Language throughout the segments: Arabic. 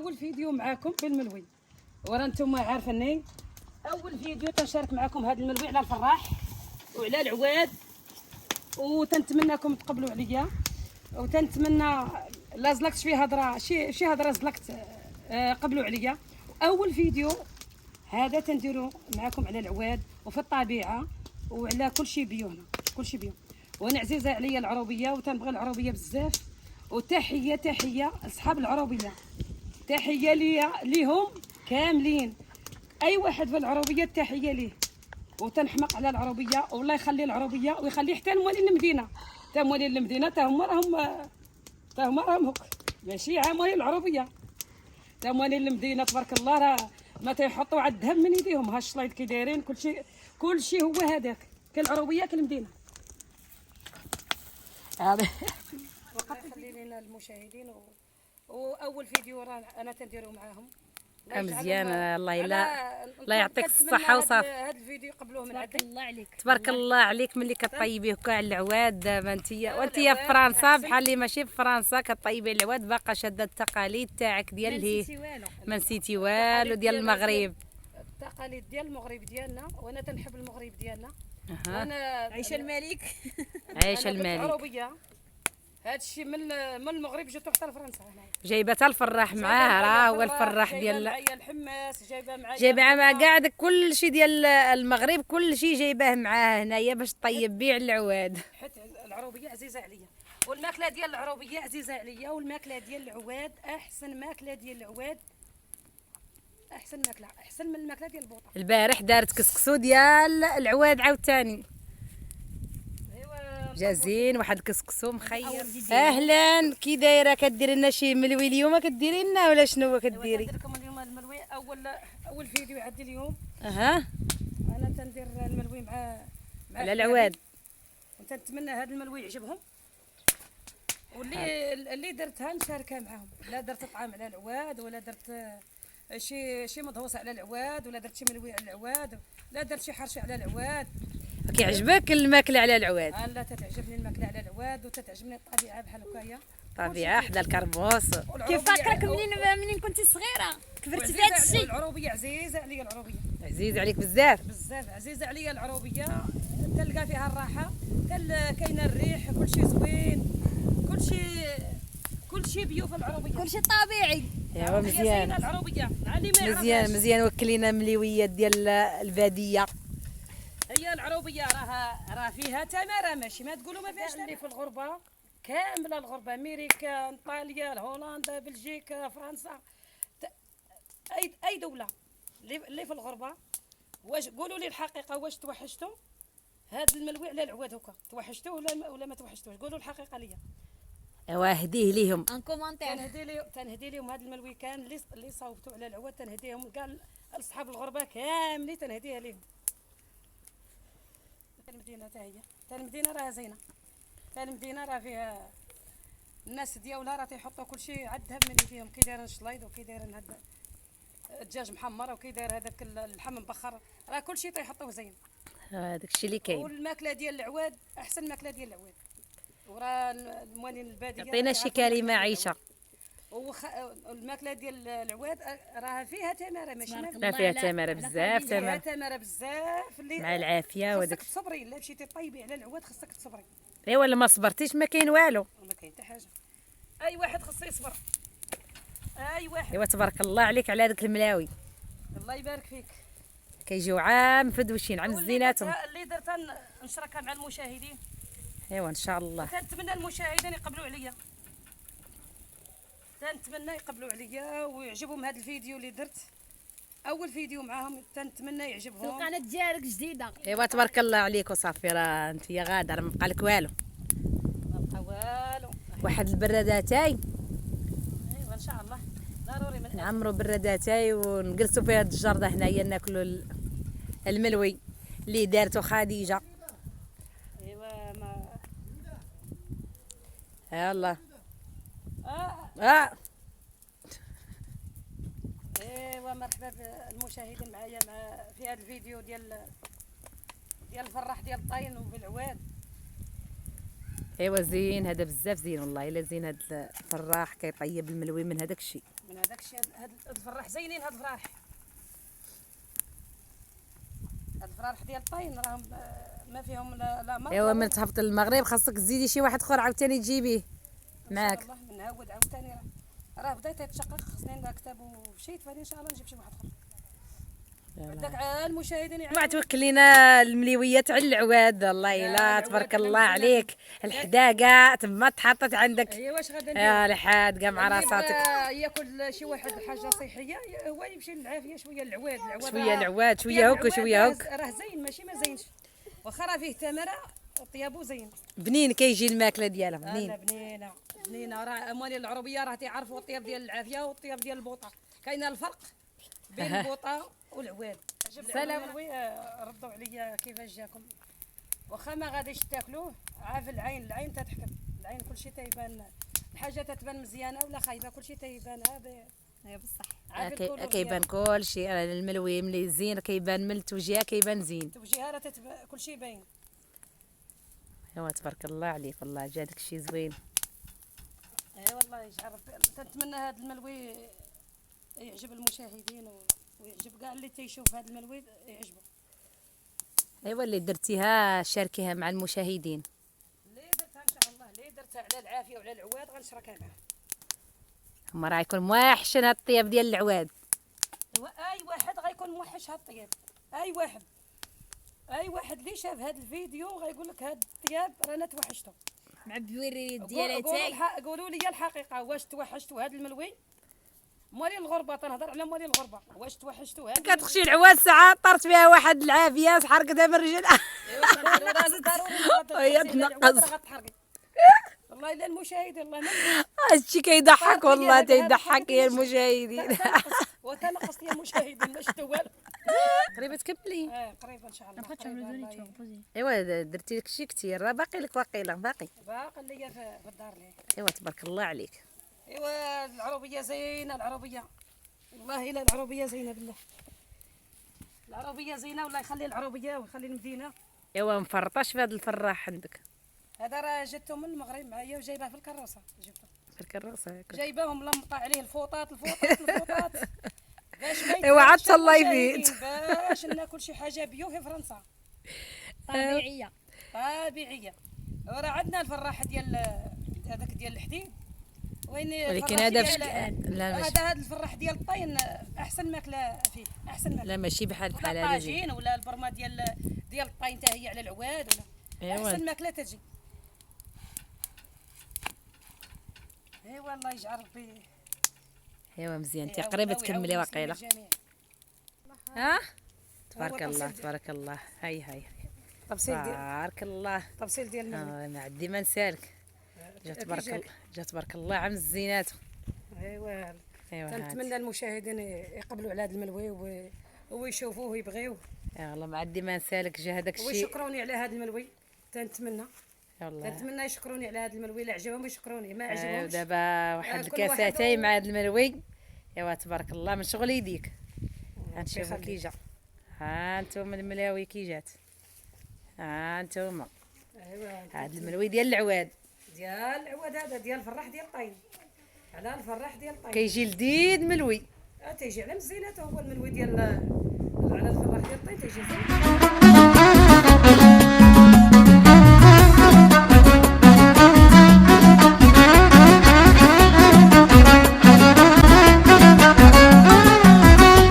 اول فيديو معاكم بالملوي، ورا انتم عارفيني اول فيديو تنشارك معاكم هذا الملوي على الفراح وعلى العواد، وتنتمناكم تقبلوا عليا، وتنتمنى لا زلقت شي هضره شي هضره زلقت قبلوا عليا. اول فيديو هذا تنديروا معاكم على العواد وفي الطبيعه وعلى كل شيء بيو هنا، كل شيء بيو. وانا عزيزه عليا العروبيه وتنبغي العروبيه بزاف، وتحيه لاصحاب العروبيه، تحيه ليهم كاملين، اي واحد في العروبيه تحيه ليه، وتنحمق على العروبيه والله يخلي العروبيه ويخلي حتى موالين المدينه، حتى موالين المدينه تا هما راهم هوك ماشي موالين العروبيه، تا موالين المدينه تبارك الله راه ما تيحطوا على الذهب من يديهم. ها الشلايط كي دايرين كل شيء هو هذاك، كالعروبيه كالمدينه. هذا وقت خلي لنا المشاهدين واول فيديو راه انا تنديرو معاهم. مزيان، الله الله يعطيك الصحة وصافي. هذا الفيديو قبلوه من عندك. الله عليك، تبارك الله عليك، ملي كطيبيه كاع العواد دابا انتيا وانتيا في فرنسا بحال اللي ماشي في فرنسا كطيبي العواد، باقا شاده التقاليد تاعك ديال هي ما نسيتي والو ديال المغرب، التقاليد ديال المغرب ديالنا، وانا تنحب المغرب ديالنا. وانا عيشه الملك عيشه الملك. العروبيه هذا الشيء من المغرب جاتو حتى لفرنسا هنا، جايبه حتى الفراح معاه، راه هو الفراح ديال معايا الحماس، جايبه معاه كاع داك كل شيء ديال المغرب، كل شيء جايباه معاه هنايا باش طيب بيه العواد. حيت العروبيه عزيزه عليا، والماكله ديال العروبيه عزيزه عليا، والماكله ديال العواد احسن ماكله ديال العواد، احسن ماكله احسن من الماكله ديال البوطه. البارح دارت كسكسو ديال العواد عاوتاني ايوا جازين، واحد الكسكسو مخير. اهلا، كي دايره؟ كديري لنا شي ملوي اليوم كديري لنا ولا شنو كديري؟ ندير لكم اليوم الملوي، اول فيديو يعدي اليوم. اها، انا تندير الملوي مع على العواد، وتنتمنى هذا الملوي يعجبهم، واللي درتها نشاركها معاهم. لا درت طعام على العواد، ولا درت شي مدهوس على العواد، ولا درت شي ملوي على العواد، لا درت شي حرشه على العواد. كيعجبك الماكله على العواد؟ لا تتعجبني الماكله على العواد، وتتعجبني الطبيعه بحال هكايا، طبيعه حدا الكرموس. كيف فاكرك منين كنتي صغيره كبرتي في هذا الشيء؟ العروبيه عزيزه عليا، العروبيه عزيز عليك بزاف بزاف، عزيزه عليا العروبيه، تلقى فيها الراحه، كاينه الريح، كل شيء زوين، كل شيء بيو في العروبيه، كل شيء طبيعي. ايوا مزيان العروبيه مزيان وكلينا مليويات ديال الباديه. هي العروبيه راه فيها تماره، ماشي ما تقولوا ما فيهاش. اللي في الغربه كامله، الغربه امريكا، ايطاليا، هولندا، بلجيكا، فرنسا، اي دوله اللي في الغربه، واش قولوا لي الحقيقه، واش توحشتوا هذا الملوي على العواد هكا؟ توحشتوه ولا ما توحشتوش؟ قولوا الحقيقه ليا. ايوا هديه ليهم ان كومونتير. تنهدي لهم هذا الملوي كان اللي صوبتوا على العواد، تنهديهم كاع اصحاب الغربه كاملين، تنهديها لهم. المدينه حتى هي، المدينه راه زينه، المدينه راه فيها الناس ديالها راه تيحطوا كل شيء على الذهب من يديهم، كي دايرين الشلايض، وكي دايرين هذا الدجاج محمر، وكي داير هذاك اللحم مبخر، راه كل شيء تيحطوه زين. هذاك الشيء اللي كاين. والماكله ديال العواد احسن ماكله ديال العواد، وراه الموالين الباديه عطينا شي كلمه عايشه. الماكله ديال العواد راه فيها تماره، ماشي لا فيها تماره بزاف، تماره بزاف اللي مع العافيه وداك. خصك تصبري، الا مشيتي طيبي على العواد خصك تصبري. ايوا الا ما صبرتيش ما كاين والو، ما كاين حتى حاجه، اي واحد خصو يصبر، اي واحد. ايوا تبارك الله عليك على هذاك الملاوي، الله يبارك فيك. كيجيو عام فدوشين، عام زيناتهم اللي درتها نشركها مع المشاهدين. ايوا ان شاء الله. تنتمنى المشاهدين يقبلوا عليا، تنتمنى يقبلوا عليا ويعجبهم هذا الفيديو اللي درت، اول فيديو معاهم، تنتمنى يعجبهم. القناه ديالك جديده. ايوا تبارك الله عليك وصافي، راه انت يا غاده ما بقى لك والو، ما بقى والو. واحد البراداتاي. ايوا ان شاء الله ضروري نعمروا براداتاي ونجلسوا في هاد الجرده هنايا ناكلوا الملوي اللي دارته خديجه. ايوا ما يلا ايوا مرحبا بالمشاهدين معايا في هذا الفيديو ديال الفراح ديال الطاين وبالعواد. ايوا زين، هذا بزاف زين والله، الا زين هذا الفراح كيطيب الملوي من هذاك الشيء. من هذاك الشيء. هاد الفراح زينين، هاد الفراح، هاد الفراح ديال الطين راهم ما فيهم لا مرض. ايوا من تهبط للمغرب خاصك تزيدي شي واحد اخر عاوتاني تجيبيه معاك. ان شاء الله نعاود عاوتاني، راه بديت يتشقق، خصني نكتب ومشيت، فاني ان شاء الله نجيب شي واحد اخر. داك المشاهدين ما توكل لينا المليويات على العواد. والله الا تبارك الله عليك، الحداقه تما تحطت عندك. ايوا واش غادا ندير؟ يا لحاد كاع مع راساتك. ياكل شي واحد حاجه صحيه هو يمشي للعافيه. شويه العواد، شويه العواد، شويه هوك وشويه هوك. راه زين ماشي ما زينش، واخا راه فيه تمره طيابو زين. بنين كيجي الماكله ديالها بنين. بنينه بنينه. راه اموالي العربيه راه تيعرفوا الطياب ديال العافيه والطياب ديال البوطه. كاين الفرق بين البوطه والعواد. سلام. ردوا عليا كيفاش جاكم، واخا ما غاديش تاكلوه عاف العين، العين تتحكم، العين كلشي تيبان، الحاجه تتبان مزيانه ولا خايبه كلشي تيبان. ايوا بصح كيبان كلشي. الملوي ملي زين كيبان من التوجيه، كيبان زين توجيها راه كلشي باين. ايوا تبارك الله عليك، والله جا داكشي زوين. اي والله يجعل ربي. تنتمنى هذا الملوي يعجب المشاهدين ويعجب كاع اللي تيشوف هذا الملوي يعجبه. ايوا اللي درتيها شاركيها مع المشاهدين. اللي درتها ان شاء الله، اللي درتها على العافيه وعلى العواد غنشركها معاه. هما راه يكون موحشن هاد الطياب ديال العواد. اي واحد غيكون موحش هاد الطياب، اي واحد، اي واحد اللي شاف هاد الفيديو غيقول لك هاد الطياب رانا توحشتو. مع بوريري ديالاتك. قولوا لي الحقيقه، واش توحشتوا هاد الملوي؟ مالي الغربه، تنهضر على مالي الغربه. واش توحشتوا هاد كتخشي العواد ساعه طرت فيها واحد العافيه حرقتها من الرجل. وهي تنقص. والله الا المشاهدين الله ما هادشي كيضحك، والله تيضحك يا المشاهدين. وتنقص يا المشاهدين ما شفتوا والو. قريبه تكملي. قريبا ان شاء الله. ايوا درتي لك شي كثير، راه باقي لك واقيلا باقي ليا في الدار ليه. ايوا تبارك الله عليك. ايوا العروبيه زينه، العروبيه والله الا العروبيه زينه بالله، العروبيه زينه والله يخلي العروبيه ويخلي المدينه. ايوا مفرطاش في هذا الفراح عندك. هذا راه جبته من المغرب معايا وجايباه في الكروسه، جبته في الكروسه جايباهم ملمطه عليه الفوطات الفوطات باش ما ايوا عاد الله يفيد، باش ناكل شي حاجه بيو في فرنسا طبيعيه. وراه عندنا الفراح ديال هذاك ديال الحديد، ولكن هذا هذا الفراح ديال الطين احسن ماكله فيه، احسن ماكله. لا ماشي بحال هذا الطاجين ولا البرمه ديال الطين حتى هي على العواد ولا احسن ماكله تجي. ايوا الله يجعل ربي. ايوا مزيان، انت قريبه تكملي واقيلا. ها تبارك الله تبارك الله. هاي تبارك الله. تفصيل ديال الملوي ما عندي ما نسالك. جا تبارك الله عم الزينات. ايوا كنتمنى المشاهدين يقبلوا على هذا الملوي ويشوفوه ويبغيوه. يا الله ما عندي ما نسالك. جا هذاك الشيء ويشكروني على هذا الملوي. تنتمنى يشكروني على هذا الملوي. لا عجبهم يشكروني، ما عجبهمش دابا واحد الكاساتين مع هذا الملوي. ايوا تبارك الله من شغل يديك. غنشوفوا كي جا. ها انتم الملاوي كي جات. ها انتم. ايوا هذا الملوي ديال العواد. هذا ديال الفراح ديال الطين. على الفراح ديال الطين كيجي لذيذ ملوي. تيجي على مزينات. هو الملوي ديال على الفراح ديال الطين تيجي زين.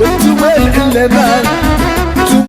وانتم العلمان